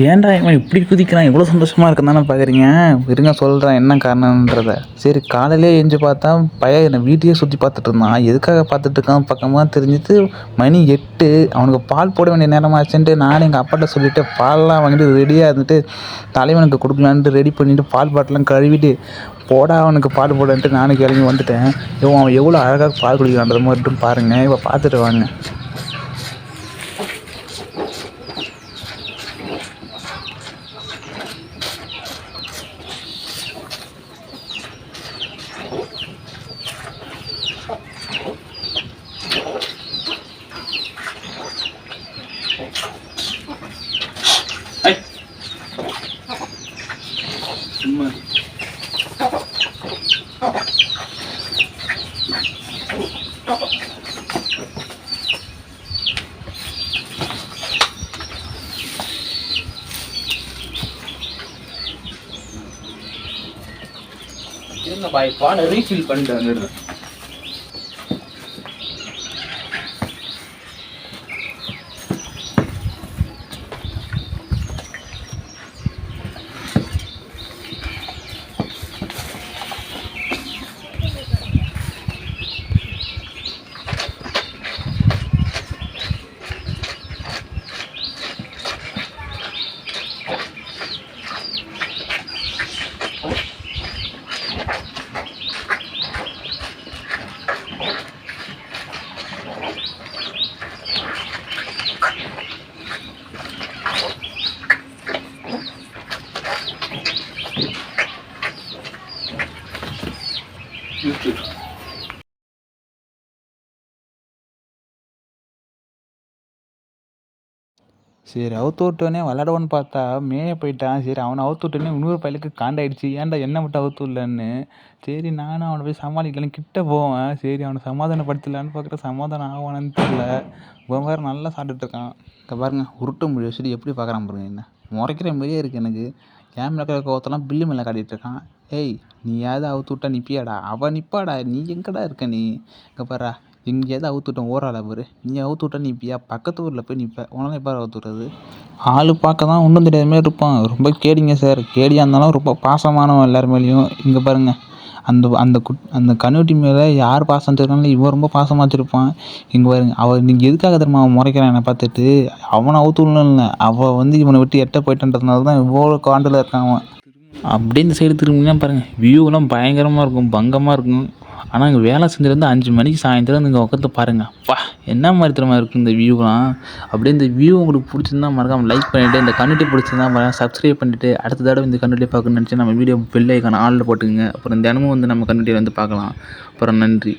ஏன்டா இவன் இப்படி குதிக்கிறான், இவ்வளோ சந்தோஷமாக இருக்குன்னு பார்க்குறீங்க. இருங்க சொல்கிறேன் என்ன காரணன்றத. சரி காலையிலே எழுந்து பார்த்தா பையன் என்னை வீட்டையே சுற்றி பார்த்துட்டு இருந்தான். எதுக்காக பார்த்துட்டு இருக்கான் பக்கமாக தெரிஞ்சுது. மணி 8, அவனுக்கு பால் போட வேண்டிய நேரமாச்சுன்ட்டு நானும் எங்கள் அப்பாட்ட சொல்லிவிட்டு பால்லாம் வாங்கிட்டு ரெடியாக இருந்துட்டு தலைவனுக்கு கொடுக்கலான்ட்டு ரெடி பண்ணிவிட்டு பால் பாட்டெலாம் கழுவிட்டு போடா அவனுக்கு பால் போடன்ட்டு நானும் கிளம்பி வந்துட்டேன். அவன் எவ்வளோ அழகாக பால் குடிக்கிறான்றது மட்டும் பாருங்கள். இப்போ பார்த்துட்டு வாங்க. இருங்க பாய், பானை ரீஃபில் பண்ணிட்டு வந்துடுறேன். சரி அவுத்து விட்டோடனே விளாடுவான்னு பார்த்தா மேய போயிட்டான். சரி அவனை அவுத்து விட்டோடனே இன்னொரு பையலுக்கு காண்டாயிடுச்சு, ஏன்டா என்ன மட்டும் அவுத்து விடலன்னு. சரி நானும் அவனை போய் சமாளிக்கலாம் கிட்ட போவேன். சரி அவனை சமாதானப்படுத்தலான்னு பார்க்குற சமாதானம் ஆவானான்னு தெரியல. இவன் வேறு நல்லா சாப்பிட்டுட்ருக்கான். இங்கே பாருங்க உருட்ட முடியும் சரி எப்படி பார்க்குறான் பாருங்க. என்ன முறைக்கிற மாதிரியே இருக்குது எனக்கு. கேமரா கோவத்தெல்லாம் பில்லு மேலே காட்டிகிட்ருக்கான். ஏய் நீயாவது அவுத்து விட்டா நிற்பியாடா, அவன் நிற்பாடா, நீ எங்கடா இருக்க நீ. இங்கே பாரா எங்கேயாவது அவுத்து விட்டோம் ஓராள பாரு, நீ அவுத்து விட்டா நிற்பியா, பக்கத்து ஊரில் போய் நிற்ப, உனலாம் எப்போ அவுத்து விட்றது. ஆள் பார்க்க தான் ஒன்றும் தெரியாத மாதிரி இருப்பான். ரொம்ப கேடிங்க சார், கேடியாக இருந்தாலும் ரொம்ப பாசமானவன் எல்லார் மேலேயும். இங்கே பாருங்கள் அந்த கன்னுட்டி மேலே யார் பாசம் வச்சுருக்காங்களோ இவன் ரொம்ப பாசமாக வச்சுருப்பான். இங்கே பாருங்க அவன் நீங்கள் எதுக்காக தெரியுமா அவன் முறைக்கிறான் என்னை பார்த்துட்டு. அவனை அவுத்து விடணும் இல்லை, அவன் இவனை விட்டு எட்ட போயிட்டன்றதுனால தான் இவ்வளோ காண்டில் இருக்கான் அவன். அப்படியே இந்த சைடு திரும்பினா பாருங்கள் வியூவெலாம் பயங்கரமாக இருக்கும், பங்கமாக இருக்கும். ஆனால் இங்கே வேலை செஞ்சுருந்து 5 மணிக்கு சாயந்தரம் இங்கே உட்காந்து பாருங்கள். வா என்ன மாதிரி திறமை இருக்குது இந்த வியூலாம். அப்படியே இந்த வியூ உங்களுக்கு பிடிச்சிருந்தா மறக்காமல் லைக் பண்ணிவிட்டு, இந்த கன்னுட்டி பிடிச்சிருந்தா சப்ஸ்கிரைப் பண்ணிவிட்டு அடுத்த தடவை இந்த கன்னுட்டியை பார்க்கணும்னு நினச்சி நம்ம வீடியோ பெல் ஐக்கான ஆளில் போட்டுக்கோங்க. அப்புறம் தினமும் நம்ம கன்னுட்டியை பார்க்கலாம். அப்புறம் நன்றி.